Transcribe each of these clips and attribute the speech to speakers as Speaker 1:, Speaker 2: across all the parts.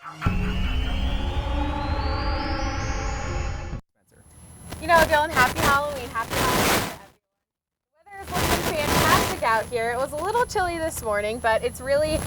Speaker 1: You know, Dillon, happy Halloween, happy Halloween to everyone. The weather is looking fantastic out here. It was a little chilly this morning, but it's really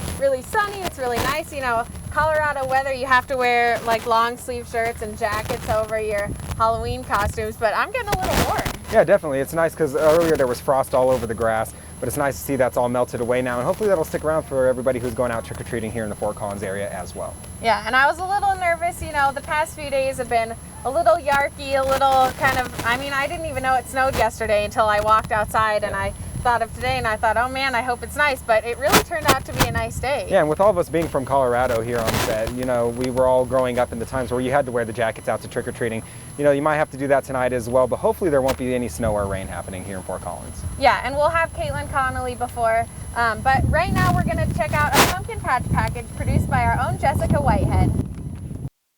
Speaker 1: sunny. It's really nice. You know, Colorado weather, you have to wear like long sleeve shirts and jackets over your Halloween costumes, but I'm getting a little warm.
Speaker 2: Yeah, definitely. It's nice because earlier there was frost all over the grass, but it's nice to see that's all melted away now, and hopefully that'll stick around for everybody who's going out trick-or-treating here in the Fort Collins area as well.
Speaker 1: Yeah, and I was a little nervous. You know, the past few days have been a little yarky, a little kind of, I mean, I didn't even know it snowed yesterday until I walked outside and I thought of today and I thought, oh man, I hope it's nice, but it really turned out to be a nice day.
Speaker 2: Yeah, and with all of us being from Colorado here on set, you know, we were all growing up in the times where you had to wear the jackets out to trick-or-treating. You know, you might have to do that tonight as well, but hopefully there won't be any snow or rain happening here in Fort Collins.
Speaker 1: Yeah, and we'll have Caitlin Connolly before, but right now we're going to check out a pumpkin patch package produced by our own Jessica Whitehead.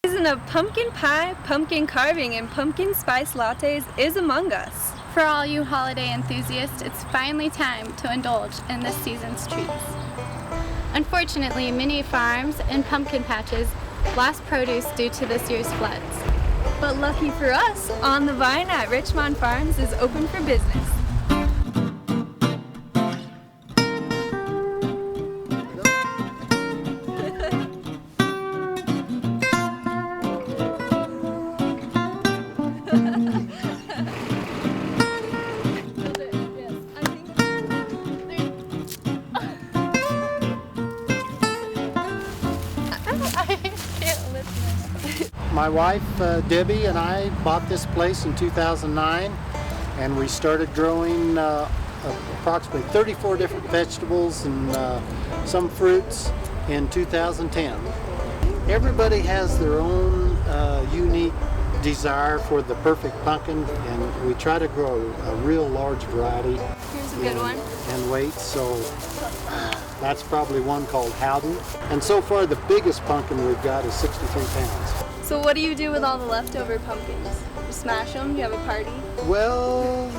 Speaker 3: The season of pumpkin pie, pumpkin carving, and pumpkin spice lattes is among us.
Speaker 4: For all you holiday enthusiasts, it's finally time to indulge in this season's treats. Unfortunately, many farms and pumpkin patches lost produce due to this year's floods.
Speaker 3: But lucky for us, On the Vine at Richmond Farms is open for business.
Speaker 5: My wife, Debbie, and I bought this place in 2009, and we started growing approximately 34 different vegetables and some fruits in 2010. Everybody has their own unique desire for the perfect pumpkin, and we try to grow a real large variety.
Speaker 3: Here's a good one.
Speaker 5: And weight, so that's probably one called Howden. And so far the biggest pumpkin we've got is 63 pounds.
Speaker 3: So what do you do with all the leftover pumpkins? You smash them? You have a party?
Speaker 5: Well,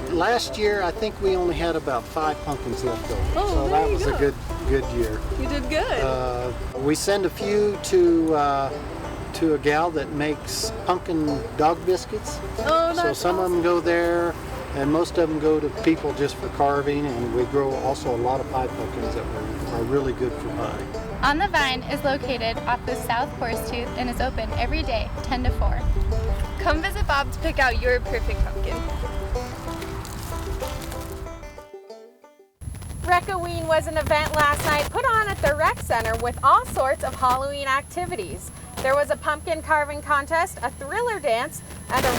Speaker 5: last year I think we only had about 5 pumpkins left over.
Speaker 3: Oh,
Speaker 5: so
Speaker 3: there
Speaker 5: that
Speaker 3: you
Speaker 5: was
Speaker 3: go.
Speaker 5: a good year.
Speaker 3: You did good.
Speaker 5: We send a few to a gal that makes pumpkin dog biscuits.
Speaker 3: Oh, that's
Speaker 5: So some of them go there, and most of them go to people just for carving, and we grow also a lot of pie pumpkins that are really good for pie.
Speaker 4: On the Vine is located off the South Horsetooth and is open every day, 10 to 4.
Speaker 3: Come visit Bob to pick out your perfect pumpkin.
Speaker 1: Rec-A-Ween was an event last night put on at the Rec Center with all sorts of Halloween activities. There was a pumpkin carving contest, a thriller dance, and a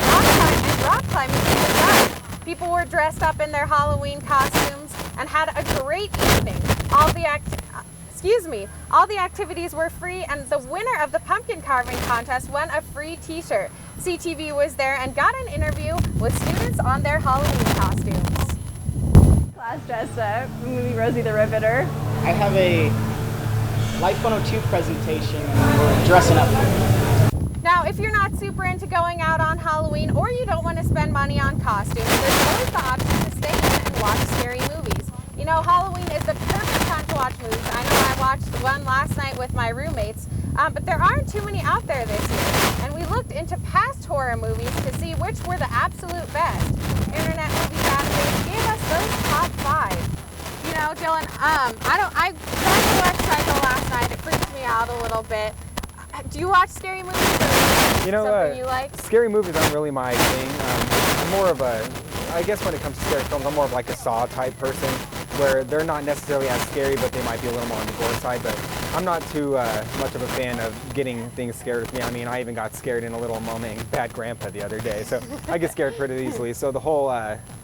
Speaker 1: rock climbing in the dark. People were dressed up in their Halloween costumes and had a great evening. All the activities were free, and the winner of the pumpkin carving contest won a free t-shirt. CTV was there and got an interview with students on their Halloween costumes.
Speaker 3: Class dressed up, movie Rosie the Riveter.
Speaker 6: I have a Life 102 presentation for dressing up.
Speaker 1: Now, if you're not super into going out on Halloween or you don't want to spend money on costumes, there's always the option to stay in and watch scary movies. You know, Halloween is the perfect time to watch movies. I know I watched one last night with my roommates, but there aren't too many out there this year. And we looked into past horror movies to see which were the absolute best. Internet Movie Database gave us those top 5. You know, Dillon, I tried to watch Psycho last night. It freaked me out a little bit. Do you watch scary movies? Or
Speaker 2: You know,
Speaker 1: something you like?
Speaker 2: scary movies aren't really my thing. I'm more of I guess when it comes to scary films, I'm more of like a Saw type person, where they're not necessarily as scary, but they might be a little more on the gore side. But I'm not too much of a fan of getting things scared with me. I mean, I even got scared in a little moment in Bad Grandpa the other day, so I get scared pretty easily. So the whole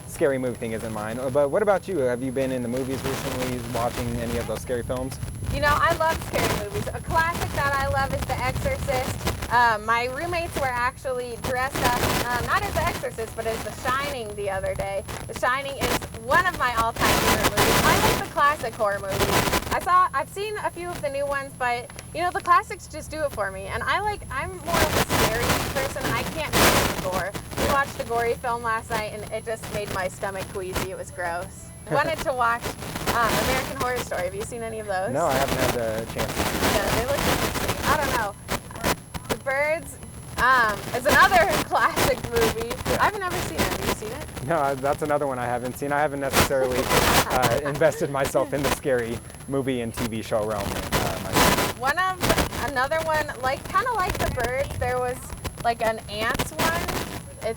Speaker 2: scary movie thing isn't mine. But what about you? Have you been in the movies recently, watching any of those scary films?
Speaker 1: You know, I love scary movies. A classic that I love is The Exorcist. My roommates were actually dressed up, not as The Exorcist, but as The Shining the other day. The Shining is one of my all-time favorite movies. I like the classic horror movies. I've seen a few of the new ones, but you know, the classics just do it for me. And I'm more of a scary person. I can't handle the gore. We watched a gory film last night, and it just made my stomach queasy. It was gross. Wanted to watch American Horror Story. Have you seen any of those?
Speaker 2: No, I haven't had the chance to see.
Speaker 1: Yeah, they look interesting. I don't is another classic movie. I've never seen it. Have you seen it?
Speaker 2: No, that's another one I haven't seen. I haven't necessarily invested myself in the scary movie and TV show realm.
Speaker 1: Another one, like kind of like The Birds, there was like an ants one.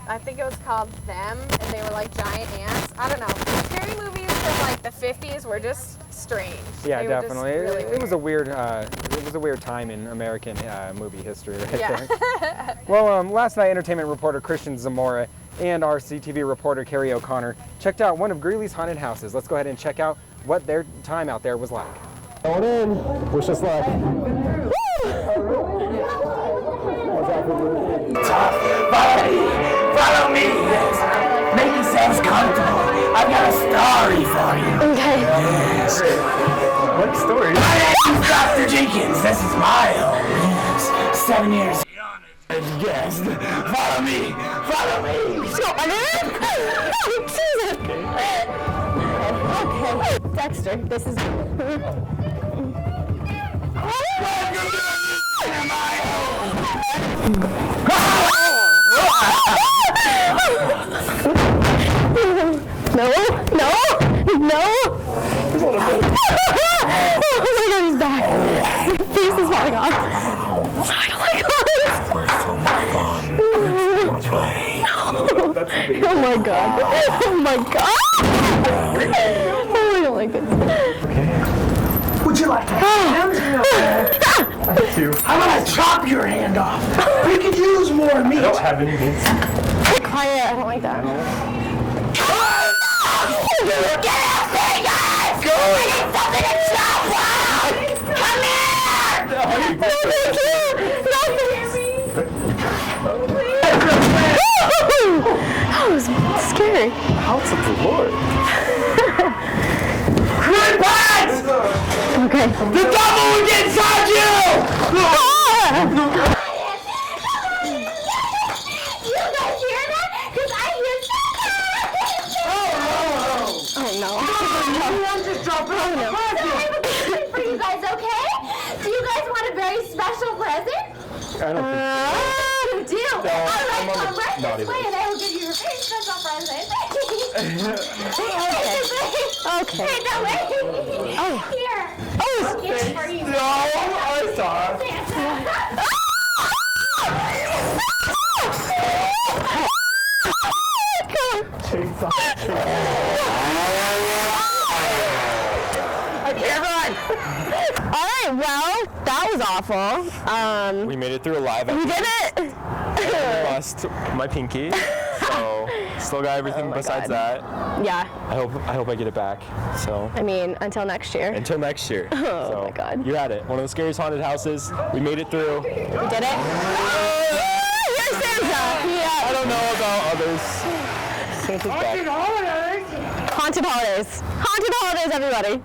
Speaker 1: I think it was called Them, and they were like giant ants. I don't know. Scary movies from like the 50s were just strange.
Speaker 2: Yeah,
Speaker 1: They were just
Speaker 2: definitely.
Speaker 1: really
Speaker 2: It was a weird. It was a weird time in American movie history, right
Speaker 1: Yeah.
Speaker 2: there. Well, last night, entertainment reporter Christian Zamora and our CTV reporter Carrie O'Connor checked out one of Greeley's haunted houses. Let's go ahead and check out what their time out there was like.
Speaker 7: Going in. Wish us luck.
Speaker 8: Follow me. Make yourselves comfortable. I've got a story for you.
Speaker 3: Okay.
Speaker 8: Yes.
Speaker 7: What story?
Speaker 8: My name's Dr. Jenkins. This is my home. Yes. 7 years. Guest. Follow me. Follow me.
Speaker 3: Okay. Dexter, this is. No. Oh my god, he's back. His face is falling off. Oh my god. Oh my god. Oh my god. Oh, I don't like this.
Speaker 8: Would you like a hand? I'm gonna chop your hand off. We could use more meat.
Speaker 7: I don't have any meat.
Speaker 3: Quiet, I don't like that.
Speaker 8: Get out there, guys! I need something to chop on! Come here!
Speaker 3: That was scary.
Speaker 7: House of the Lord.
Speaker 8: Grandpas!
Speaker 3: Okay.
Speaker 8: The devil will get inside you! You guys hear that? Because I hear
Speaker 3: Oh no.
Speaker 8: I'm just dropping off the present. I have a question for you guys, okay? Do you guys want a very special present?
Speaker 7: I don't think
Speaker 8: You do? Alright, come right
Speaker 7: not
Speaker 8: this
Speaker 7: even.
Speaker 8: way and I will give you a very special present.
Speaker 3: Okay.
Speaker 8: Right that way.
Speaker 3: Oh.
Speaker 8: Here.
Speaker 3: Oh,
Speaker 8: I'll get it for you.
Speaker 7: No, I saw it. Chainsaw.
Speaker 3: I can't run. All right, well, that was awful.
Speaker 7: We made it through alive.
Speaker 3: We did it.
Speaker 7: I lost my pinky, so still got everything besides that.
Speaker 3: Yeah,
Speaker 7: I hope I get it back. So
Speaker 3: I mean, until next year.
Speaker 7: until next year.
Speaker 3: Oh my God.
Speaker 7: You're at it. One of the scariest haunted houses. We made it through.
Speaker 3: We did it. Here's Santa. Yeah.
Speaker 7: I don't know about others. Santa's back.
Speaker 3: Haunted holidays. Haunted holidays, everybody.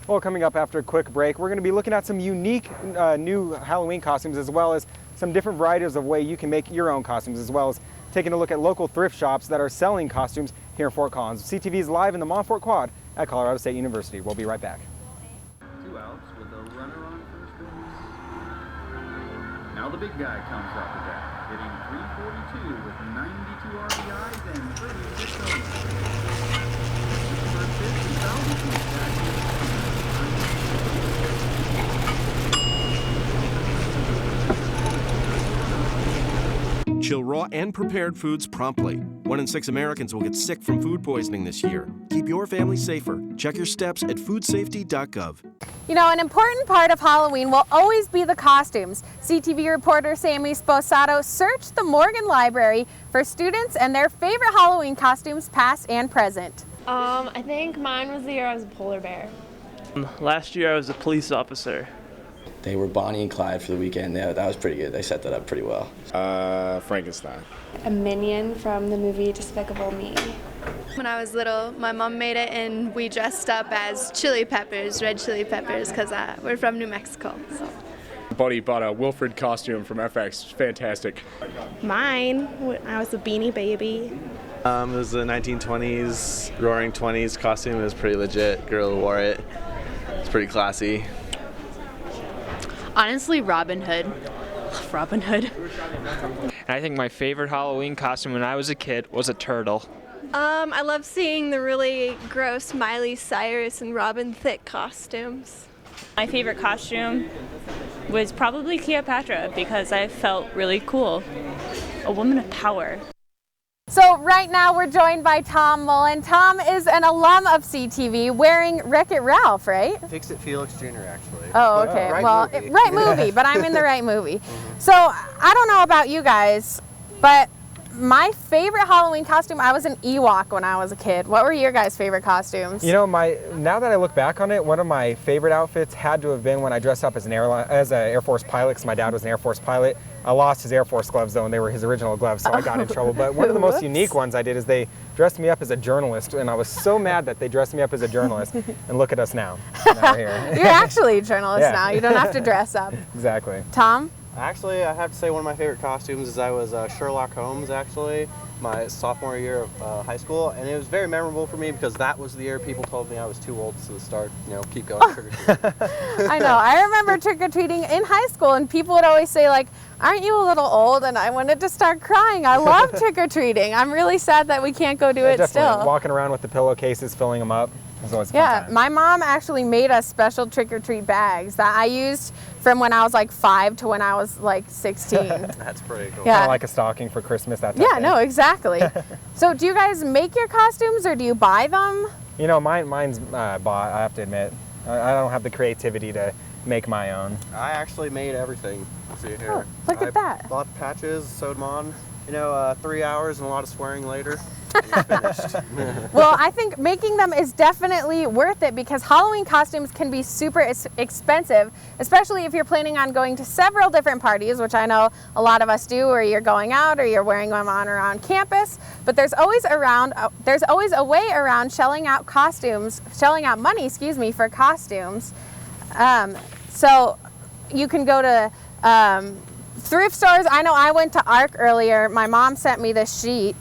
Speaker 2: Well, coming up after a quick break, we're going to be looking at some unique new Halloween costumes, as well as some different varieties of way you can make your own costumes, as well as taking a look at local thrift shops that are selling costumes here in Fort Collins. CTV is live in the Monfort Quad at Colorado State University. We'll be right back.
Speaker 9: 2 outs with a runner on first base. Now the big guy comes up to bat, hitting .342 with 92 RBIs and 36 homers. First pitch is fouled between back.
Speaker 10: Chill raw and prepared foods promptly. 1 in 6 Americans will get sick from food poisoning this year. Keep your family safer. Check your steps at foodsafety.gov.
Speaker 1: You know, an important part of Halloween will always be the costumes. CTV reporter Sammy Sposato searched the Morgan Library for students and their favorite Halloween costumes, past and present.
Speaker 11: I think mine was the year I was a polar bear.
Speaker 12: Last year I was a police officer.
Speaker 13: They were Bonnie and Clyde for the weekend. Yeah, that was pretty good. They set that up pretty well.
Speaker 7: Frankenstein.
Speaker 11: A minion from the movie Despicable Me.
Speaker 3: When I was little, my mom made it and we dressed up as chili peppers, red chili peppers, because we're from New Mexico. So.
Speaker 7: Buddy bought a Wilfred costume from FX. Fantastic.
Speaker 11: Mine, I was a Beanie Baby.
Speaker 14: It was the 1920s, Roaring 20s costume. It was pretty legit. Girl wore it. It's pretty classy.
Speaker 4: Honestly, Robin Hood.
Speaker 15: love Robin Hood.
Speaker 16: And I think my favorite Halloween costume when I was a kid was a turtle.
Speaker 3: I love seeing the really gross Miley Cyrus and Robin Thicke costumes.
Speaker 15: My favorite costume was probably Cleopatra because I felt really cool. A woman of power.
Speaker 1: So right now we're joined by Tom Mullen. Tom is an alum of CTV wearing Wreck-It Ralph, right?
Speaker 17: Fix-It Felix Jr. actually.
Speaker 1: Oh, okay. Right movie, but I'm in the right movie. So I don't know about you guys, but my favorite Halloween costume, I was an Ewok when I was a kid. What were your guys' favorite costumes?
Speaker 2: You know, now that I look back on it, one of my favorite outfits had to have been when I dressed up as an Air Force pilot, because my dad was an Air Force pilot. I lost his Air Force gloves though, and they were his original gloves, so I got in trouble. But one of the most unique ones I did is they dressed me up as a journalist, and I was so mad that they dressed me up as a journalist. And look at us now. Now we're here.
Speaker 1: You're actually a journalist now. You don't have to dress up.
Speaker 2: Exactly.
Speaker 1: Tom?
Speaker 17: Actually, I have to say one of my favorite costumes is I was Sherlock Holmes, actually, my sophomore year of high school, and it was very memorable for me because that was the year people told me I was too old to start, keep going trick-or-treating.
Speaker 1: I know. I remember trick-or-treating in high school, and people would always say, like, aren't you a little old? And I wanted to start crying. I love trick-or-treating. I'm really sad that we can't go do it
Speaker 2: definitely.
Speaker 1: still.
Speaker 2: Walking around with the pillowcases, filling them up. It was always a fun time.
Speaker 1: My mom actually made us special trick-or-treat bags that I used from when I was like 5 to when I was like 16.
Speaker 17: That's pretty cool.
Speaker 1: Yeah.
Speaker 2: Kind of like a stocking for Christmas, that type
Speaker 1: Yeah,
Speaker 2: thing.
Speaker 1: no, exactly. So do you guys make your costumes or do you buy them?
Speaker 2: You know, mine's bought, I have to admit. I don't have the creativity to make my own.
Speaker 17: I actually made everything. See here.
Speaker 1: Oh, look at that.
Speaker 17: Bought patches, sewed them on. 3 hours and a lot of swearing later. It's finished.
Speaker 1: Well, I think making them is definitely worth it because Halloween costumes can be super expensive, especially if you're planning on going to several different parties, which I know a lot of us do, or you're going out or you're wearing them on around campus. But there's always a way around shelling out money, for costumes. So you can go to thrift stores. I know I went to ARC earlier. My mom sent me this sheet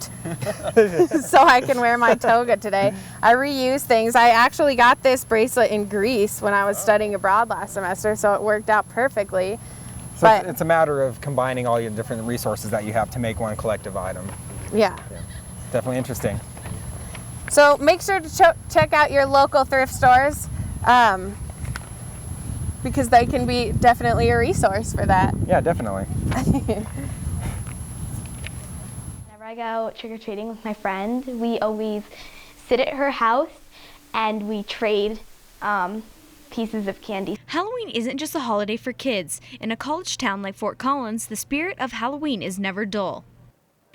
Speaker 1: so I can wear my toga today. I reuse things. I actually got this bracelet in Greece when I was studying abroad last semester, so it worked out perfectly.
Speaker 2: So it's a matter of combining all your different resources that you have to make one collective item.
Speaker 1: Yeah.
Speaker 2: Definitely interesting.
Speaker 1: So make sure to check out your local thrift stores. Because they can be definitely a resource for that.
Speaker 2: Yeah, definitely.
Speaker 18: Whenever I go trick-or-treating with my friend, we always sit at her house and we trade pieces of candy.
Speaker 19: Halloween isn't just a holiday for kids. In a college town like Fort Collins, the spirit of Halloween is never dull.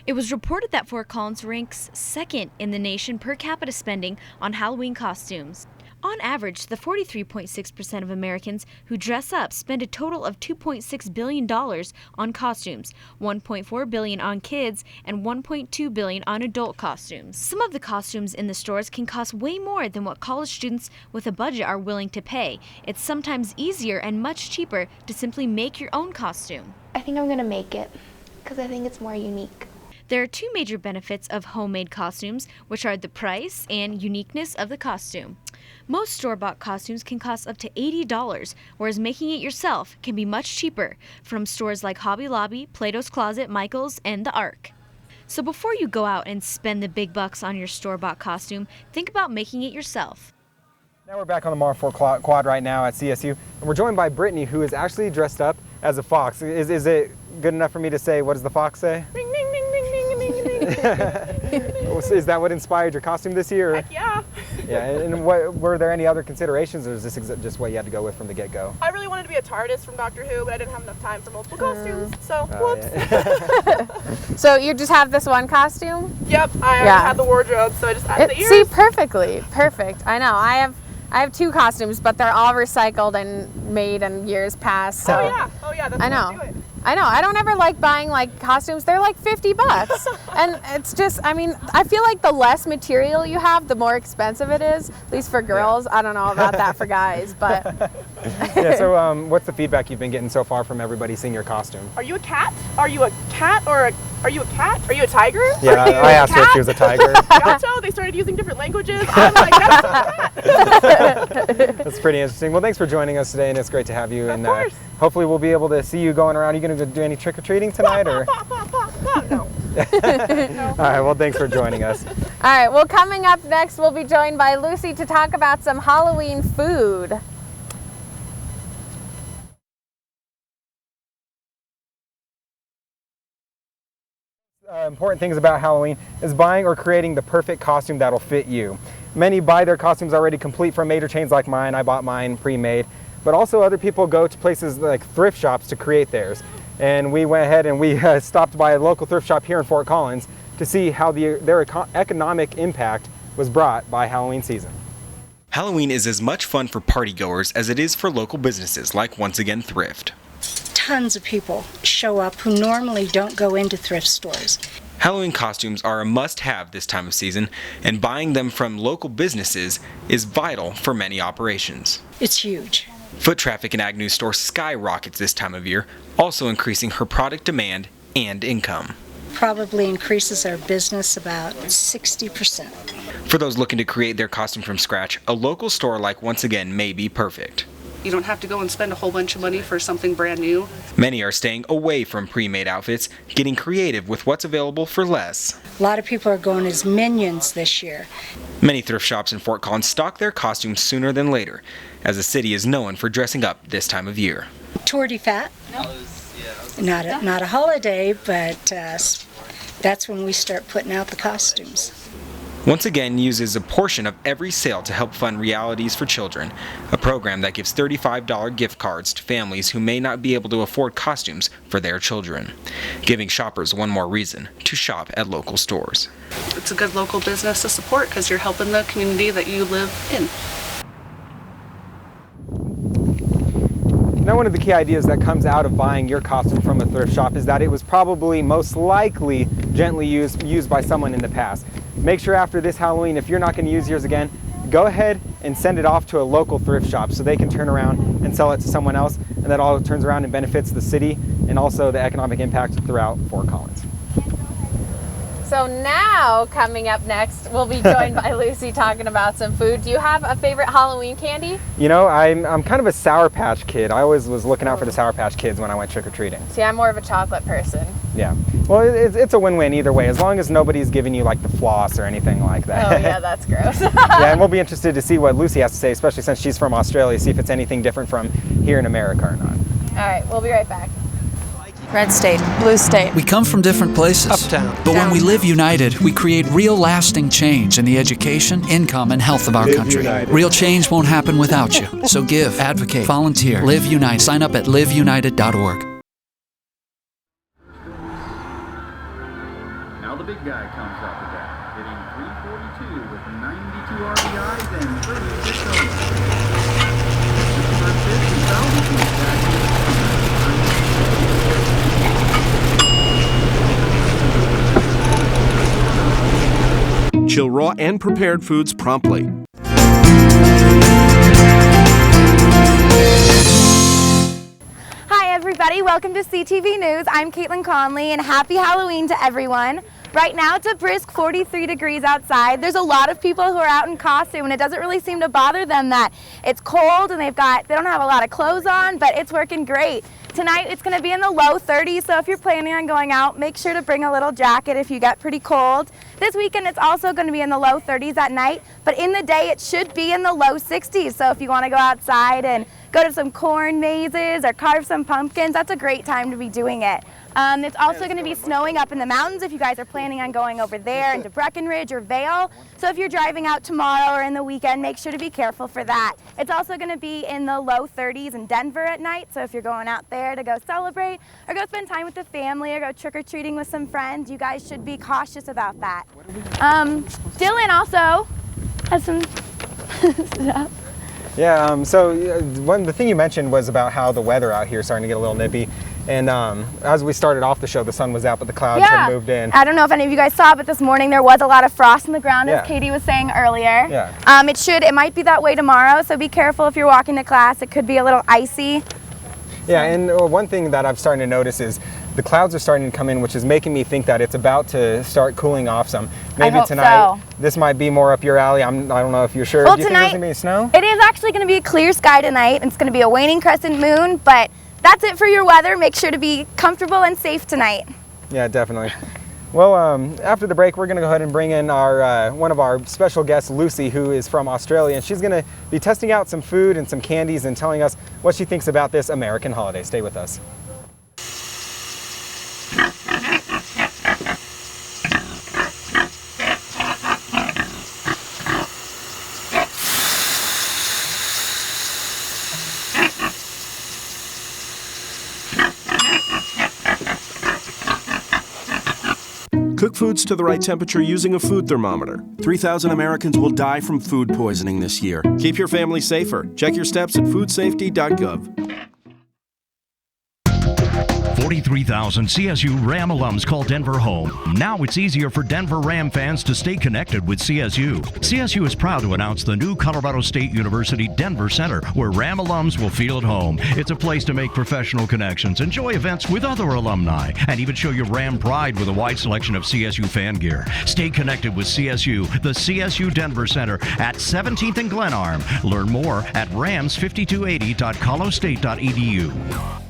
Speaker 19: It was reported that Fort Collins ranks second in the nation per capita spending on Halloween costumes. On average, the 43.6% of Americans who dress up spend a total of $2.6 billion on costumes, $1.4 billion on kids, and $1.2 billion on adult costumes. Some of the costumes in the stores can cost way more than what college students with a budget are willing to pay. It's sometimes easier and much cheaper to simply make your own costume.
Speaker 18: I think I'm gonna make it because I think it's more unique.
Speaker 19: There are two major benefits of homemade costumes, which are the price and uniqueness of the costume. Most store-bought costumes can cost up to $80, whereas making it yourself can be much cheaper from stores like Hobby Lobby, Plato's Closet, Michael's, and the Ark. So before you go out and spend the big bucks on your store-bought costume, think about making it yourself.
Speaker 2: Now we're back on the Monfort Quad right now at CSU, and we're joined by Brittany, who is actually dressed up as a fox. Is it good enough for me to say, what does the fox say?
Speaker 20: Ring, ding, ding, ding, ding, ding, ding.
Speaker 2: Is that what inspired your costume this year?
Speaker 20: Heck yeah.
Speaker 2: Yeah, and were there any other considerations, or is this just what you had to go with from the get-go?
Speaker 20: I really wanted to be a TARDIS from Doctor Who, but I didn't have enough time for multiple costumes, so whoops.
Speaker 1: Yeah. So you just have this one costume?
Speaker 20: Yep, I had the wardrobe, so I just added the ears.
Speaker 1: See, perfect. I know. I have two costumes, but they're all recycled and made in years past. So.
Speaker 20: Oh yeah, that's
Speaker 1: I know. I don't ever like buying like costumes. They're like $50. And it's just, I mean, I feel like the less material you have, the more expensive it is, at least for girls. I don't know about that for guys, but
Speaker 2: Yeah, so what's the feedback you've been getting so far from everybody seeing your costume?
Speaker 20: Are you a cat? Are you a cat or are you a cat? Are you a tiger?
Speaker 2: Yeah, I asked her if she was a tiger.
Speaker 20: Gato, they started using different languages. I'm like, that's
Speaker 2: That's pretty interesting. Well, thanks for joining us today, and it's great to have you. And
Speaker 20: course.
Speaker 2: hopefully we'll be able to see you going around. Are you going to do any trick-or-treating tonight? Or?
Speaker 20: No.
Speaker 2: All right, well, thanks for joining us.
Speaker 1: All right, well, coming up next, we'll be joined by Lucy to talk about some Halloween food.
Speaker 2: Important things about Halloween is buying or creating the perfect costume that'll fit you. Many buy their costumes already complete from major chains like mine. I bought mine pre-made, but also other people go to places like thrift shops to create theirs. And we went ahead and we stopped by a local thrift shop here in Fort Collins to see how their economic impact was brought by Halloween season.
Speaker 21: Halloween is as much fun for partygoers as it is for local businesses like Once Again Thrift.
Speaker 22: Tons of people show up who normally don't go into thrift stores.
Speaker 21: Halloween costumes are a must-have this time of season, and buying them from local businesses is vital for many operations.
Speaker 22: It's huge.
Speaker 21: Foot traffic in Agnew's store skyrockets this time of year, also increasing her product demand and income.
Speaker 22: Probably increases our business about 60%.
Speaker 21: For those looking to create their costume from scratch, a local store like Once Again may be perfect.
Speaker 23: You don't have to go and spend a whole bunch of money for something brand new.
Speaker 21: Many are staying away from pre-made outfits, getting creative with what's available for less.
Speaker 22: A lot of people are going as minions this year.
Speaker 21: Many thrift shops in Fort Collins stock their costumes sooner than later, as the city is known for dressing up this time of year.
Speaker 22: Torty Fat. Not a holiday, but that's when we start putting out the costumes.
Speaker 21: Once Again uses a portion of every sale to help fund Realities for Children, a program that gives $35 gift cards to families who may not be able to afford costumes for their children, giving shoppers one more reason to shop at local stores.
Speaker 23: It's a good local business to support because you're helping the community that you live in.
Speaker 2: Now, one of the key ideas that comes out of buying your costume from a thrift shop is that it was probably most likely gently used by someone in the past. Make sure after this Halloween, if you're not going to use yours again, go ahead and send it off to a local thrift shop so they can turn around and sell it to someone else, and that all turns around and benefits the city and also the economic impact throughout Fort Collins.
Speaker 1: So now, coming up next, we'll be joined by Lucy talking about some food. Do you have a favorite Halloween candy?
Speaker 2: You know, I'm kind of a Sour Patch Kid. I always was looking out for the Sour Patch Kids when I went trick-or-treating.
Speaker 1: See, I'm more of a chocolate person.
Speaker 2: Yeah. Well, it's a win-win either way, as long as nobody's giving you like the floss or anything like that.
Speaker 1: Oh yeah, that's gross.
Speaker 2: Yeah, and we'll be interested to see what Lucy has to say, especially since she's from Australia, see if it's anything different from here in America or not.
Speaker 1: All right, we'll be right back.
Speaker 24: Red state, blue state.
Speaker 25: We come from different places.
Speaker 24: Uptown.
Speaker 25: But when we live united, we create real lasting change in the education, income, and health of our country.
Speaker 2: United.
Speaker 25: Real change won't happen without you. So give, advocate, volunteer, live united. Sign up at liveunited.org.
Speaker 9: Now the big guy comes off the bat, hitting .342 with 92 RBIs and 36 home runs.
Speaker 10: Chill raw and prepared foods promptly.
Speaker 26: Hi everybody, welcome to CTV News. I'm Caitlin Conley and happy Halloween to everyone. Right now it's a brisk 43 degrees outside. There's a lot of people who are out in costume and it doesn't really seem to bother them that it's cold and they don't have a lot of clothes on, but it's working great. Tonight it's going to be in the low 30s, so if you're planning on going out, make sure to bring a little jacket if you get pretty cold. This weekend it's also going to be in the low 30s at night, but in the day it should be in the low 60s, so if you want to go outside and go to some corn mazes or carve some pumpkins, that's a great time to be doing it. It's also going to be snowing up in the mountains if you guys are planning on going over there into Breckenridge or Vail. So if you're driving out tomorrow or in the weekend, make sure to be careful for that. It's also going to be in the low 30s in Denver at night. So if you're going out there to go celebrate or go spend time with the family or go trick-or-treating with some friends, you guys should be cautious about that. Dillon also has some stuff.
Speaker 2: Yeah, the thing you mentioned was about how the weather out here is starting to get a little nippy. And as we started off the show, the sun was out, but the clouds had moved in.
Speaker 26: I don't know if any of you guys saw, but this morning there was a lot of frost on the ground, as Katie was saying earlier. It might be that way tomorrow, so be careful if you're walking to class. It could be a little icy.
Speaker 2: Yeah, and one thing that I'm starting to notice is the clouds are starting to come in, which is making me think that it's about to start cooling off some. Maybe tonight, this might be more up your alley. I don't know if you're sure.
Speaker 26: Well,
Speaker 2: do you think there's going to be snow?
Speaker 26: It is actually going to be a clear sky tonight. It's going to be a waning crescent moon, but that's it for your weather. Make sure to be comfortable and safe tonight.
Speaker 2: Yeah, definitely. Well, after the break, we're going to go ahead and bring in our one of our special guests, Lucy, who is from Australia, and she's going to be testing out some food and some candies and telling us what she thinks about this American holiday. Stay with us.
Speaker 10: Cook foods to the right temperature using a food thermometer. 3,000 Americans will die from food poisoning this year. Keep your family safer. Check your steps at foodsafety.gov.
Speaker 5: 43,000 CSU Ram alums call Denver home. Now it's easier for Denver Ram fans to stay connected with CSU. CSU is proud to announce the new Colorado State University Denver Center, where Ram alums will feel at home. It's a place to make professional connections, enjoy events with other alumni, and even show your Ram pride with a wide selection of CSU fan gear. Stay connected with CSU, the CSU Denver Center at 17th and Glenarm. Learn more at rams5280.colostate.edu.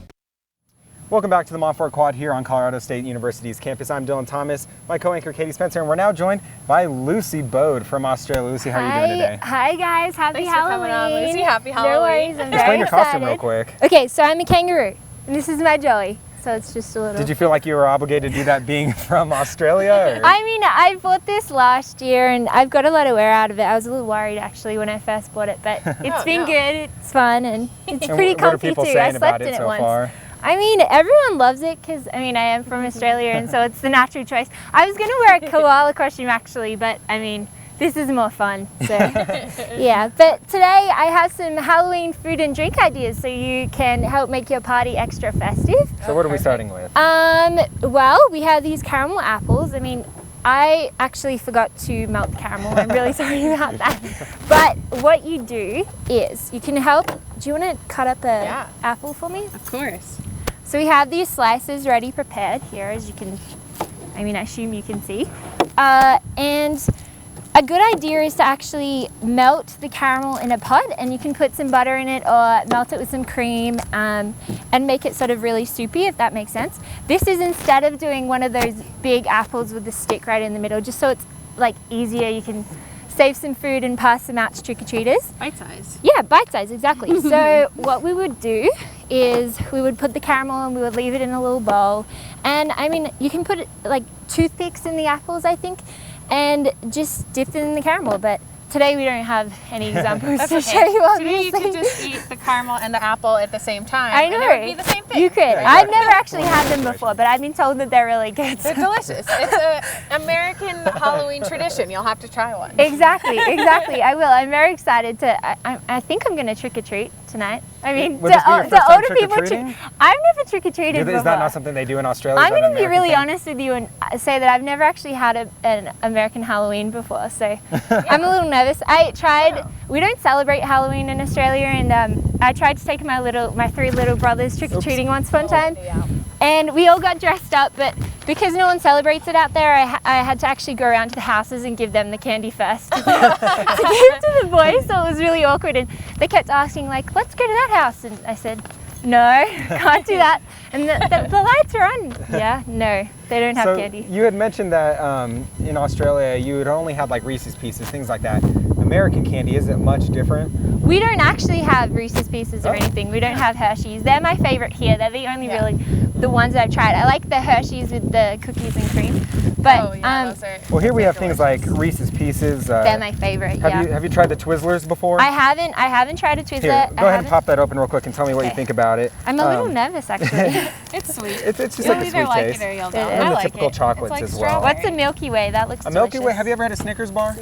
Speaker 2: Welcome back to the Monfort Quad here on Colorado State University's campus. I'm Dillon Thomas, my co-anchor Katie Spencer, and we're now joined by Lucy Bode from Australia. Lucy, how are you doing today?
Speaker 6: Hi guys, happy Halloween.
Speaker 1: For coming on, Lucy. Happy Halloween.
Speaker 6: No worries, I'm
Speaker 2: Explain your costume real quick.
Speaker 6: Okay, so I'm a kangaroo, and this is my jelly. So it's just a little...
Speaker 2: Did you feel like you were obligated to do that being from Australia? Or?
Speaker 6: I mean, I bought this last year and I've got a lot of wear out of it. I was a little worried actually when I first bought it, but it's been good, it's fun, and it's pretty comfy too. I slept in it once.
Speaker 2: Far?
Speaker 6: I mean, everyone loves it because, I mean, I am from Australia and so it's the natural choice. I was going to wear a koala costume actually, but I mean, this is more fun, so yeah. But today I have some Halloween food and drink ideas so you can help make your party extra festive.
Speaker 2: So what are we starting with?
Speaker 6: Well, we have these caramel apples. I mean, I actually forgot to melt the caramel. I'm really sorry about that. But what you do is you can help. Do you want to cut up a apple for me?
Speaker 1: Of course.
Speaker 6: So we have these slices ready prepared here, as you can, I assume you can see. And a good idea is to actually melt the caramel in a pot, and you can put some butter in it or melt it with some cream and make it sort of really soupy, if that makes sense. This is instead of doing one of those big apples with the stick right in the middle, just so it's like easier. You can save some food and pass them out to trick-or-treaters.
Speaker 1: Bite size.
Speaker 6: Yeah, bite size, exactly. So what we would do is we would put the caramel and we would leave it in a little bowl. And I mean, you can put like toothpicks in the apples, I think, and just dip them in the caramel. But today we don't have any examples to show you, obviously.
Speaker 1: Today you could just eat the caramel and the apple at the same time.
Speaker 6: I know.
Speaker 1: And it would be the same thing.
Speaker 6: You could. Yeah, exactly. I've never actually had them before, but I've been told that they're really good.
Speaker 1: They're delicious. It's an American Halloween tradition. You'll have to try one.
Speaker 6: Exactly, exactly. I will. I'm very excited to, I think I'm going to trick-or-treat tonight. I mean,
Speaker 2: the older people
Speaker 6: I've never trick-or-treated before.
Speaker 2: Is that not something they do in Australia?
Speaker 6: I'm going to be really honest with you and say that I've never actually had an American Halloween before, so I'm a little nervous. We don't celebrate Halloween in Australia, and I tried to take my 3 little brothers trick-or-treating once upon a time, and we all got dressed up, but because no one celebrates it out there, I had to actually go around to the houses and give them the candy first to give to the boys, so it was really awkward, and they kept asking like, let's go to that house, and I said, no, can't do that. And the lights are on. Yeah, no, they don't have candy.
Speaker 2: You had mentioned that in Australia you would only have like Reese's Pieces, things like that. American candy, is it much different?
Speaker 6: We don't actually have Reese's Pieces or anything. We don't have Hershey's. They're my favorite here. They're the only really, the ones that I've tried. I like the Hershey's with the cookies and cream. But
Speaker 2: well, here we have things like Reese's Pieces.
Speaker 6: They're my favorite.
Speaker 2: Have you tried the Twizzlers before?
Speaker 6: I haven't tried a Twizzler.
Speaker 2: Here, go ahead and pop that open real quick and tell me what you think about it.
Speaker 6: I'm a little nervous actually.
Speaker 1: It's sweet.
Speaker 2: It's just like a sweet taste.
Speaker 1: It or you'll
Speaker 2: and the typical chocolates as well.
Speaker 6: What's a Milky Way? That looks delicious.
Speaker 2: Milky Way? Have you ever had a Snickers bar?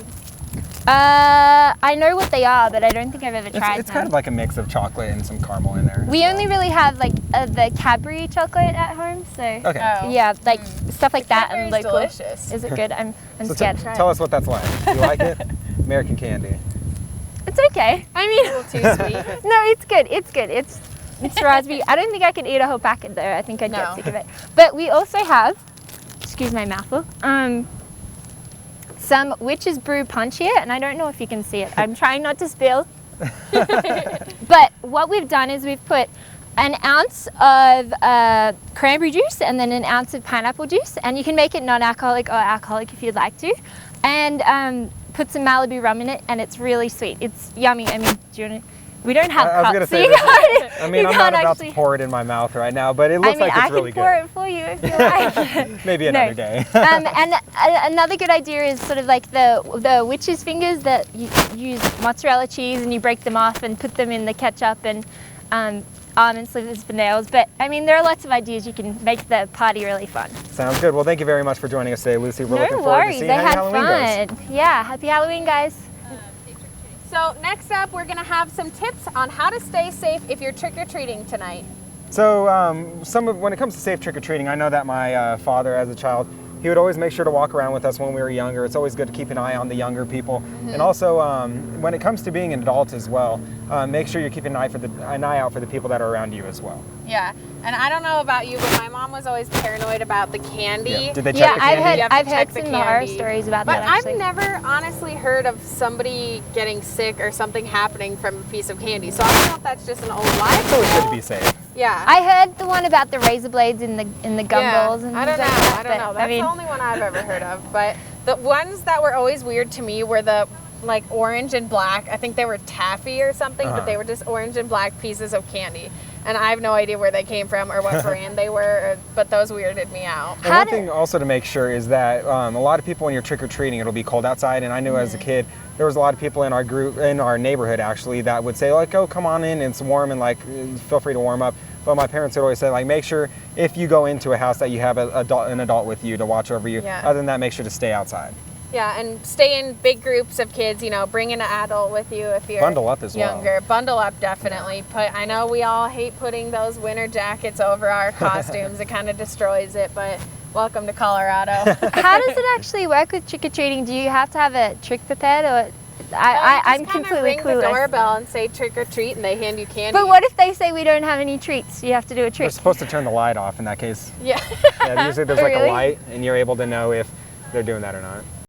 Speaker 6: I know what they are, but I don't think I've ever tried
Speaker 2: It's
Speaker 6: them.
Speaker 2: kind of like a mix of chocolate and some caramel in there.
Speaker 6: We only really have like the Cadbury chocolate at home, so yeah, like stuff like that and local.
Speaker 1: Delicious.
Speaker 6: Is it good? I'm
Speaker 2: So
Speaker 6: scared.
Speaker 2: tell us what that's like. You like it? American candy.
Speaker 6: It's okay. I mean,
Speaker 1: a little too sweet.
Speaker 6: No, it's good. It's good. It's raspberry. I don't think I could eat a whole packet though. I think I'd
Speaker 1: No.
Speaker 6: get sick of it. But we also have, excuse my mouthful, some witch's brew punch here, and I don't know if you can see it. I'm trying not to spill. But what we've done is we've put an ounce of cranberry juice and then an ounce of pineapple juice, and you can make it non-alcoholic or alcoholic if you'd like to, and put some Malibu rum in it, and it's really sweet. It's yummy. I mean, do you want to? We don't have
Speaker 2: I was
Speaker 6: cups,
Speaker 2: gonna
Speaker 6: so
Speaker 2: say
Speaker 6: you can't,
Speaker 2: I mean,
Speaker 6: you
Speaker 2: I'm not
Speaker 6: can't
Speaker 2: about
Speaker 6: actually,
Speaker 2: to pour it in my mouth right now, but it looks like it's really
Speaker 6: I can pour
Speaker 2: good.
Speaker 6: it for you if you like.
Speaker 2: Maybe another day.
Speaker 6: And another good idea is sort of like the witch's fingers that you use mozzarella cheese and you break them off and put them in the ketchup and almond slivers for nails. But I mean, there are lots of ideas you can make the party really fun.
Speaker 2: Sounds good. Well, thank you very much for joining us today, Lucy. We're looking
Speaker 6: No
Speaker 2: forward to
Speaker 6: worries,
Speaker 2: seeing
Speaker 6: I
Speaker 2: how
Speaker 6: had
Speaker 2: your Halloween goes.
Speaker 6: fun. Yeah, happy Halloween, guys.
Speaker 1: So next up, we're gonna have some tips on how to stay safe if you're trick-or-treating tonight.
Speaker 2: So when it comes to safe trick-or-treating, I know that my father as a child, he would always make sure to walk around with us when we were younger. It's always good to keep an eye on the younger people. And also, when it comes to being an adult as well, make sure you're keeping an eye out for the people that are around you as well.
Speaker 1: Yeah, and I don't know about you, but my mom was always paranoid about the candy.
Speaker 2: Yeah. Did they check the candy?
Speaker 6: I've heard some horror stories about
Speaker 1: but
Speaker 6: that, actually.
Speaker 1: I've never honestly heard of somebody getting sick or something happening from a piece of candy. So I don't know if that's just an old lie.
Speaker 2: It's always good to be safe.
Speaker 1: Yeah.
Speaker 6: I heard the one about the razor blades in the gumballs and
Speaker 1: I don't know.
Speaker 6: things like that,
Speaker 1: I don't know.
Speaker 6: but,
Speaker 1: That's
Speaker 6: I mean,
Speaker 1: the only one I've ever heard of. But the ones that were always weird to me were the like orange and black. I think they were taffy or something, but they were just orange and black pieces of candy. And I have no idea where they came from or what brand they were, but those weirded me out.
Speaker 2: And one thing also to make sure is that a lot of people when you're trick-or-treating, it'll be cold outside. And I knew as a kid, there was a lot of people in our neighborhood actually, that would say like, oh, come on in, it's warm and like, feel free to warm up. But my parents would always say like, make sure if you go into a house that you have an adult with you to watch over you.
Speaker 1: Yeah.
Speaker 2: Other than that, make sure to stay outside.
Speaker 1: Yeah, and stay in big groups of kids, you know, bring an adult with you if you're
Speaker 2: Bundle up as well.
Speaker 1: younger. Bundle up, definitely. I know we all hate putting those winter jackets over our costumes. It kind of destroys it, but welcome to Colorado.
Speaker 6: how does it actually work with trick-or-treating? Do you have to have a trick prepared, or I'm completely
Speaker 1: ring
Speaker 6: clueless.
Speaker 1: the doorbell and say trick or treat, and they hand you candy.
Speaker 6: But what if they say we don't have any treats? You have to do a
Speaker 2: We're
Speaker 6: trick.
Speaker 2: supposed to turn the light off in that case.
Speaker 1: Yeah.
Speaker 2: Yeah, usually there's like
Speaker 6: Really?
Speaker 2: a light and you're able to know if they're doing that or not.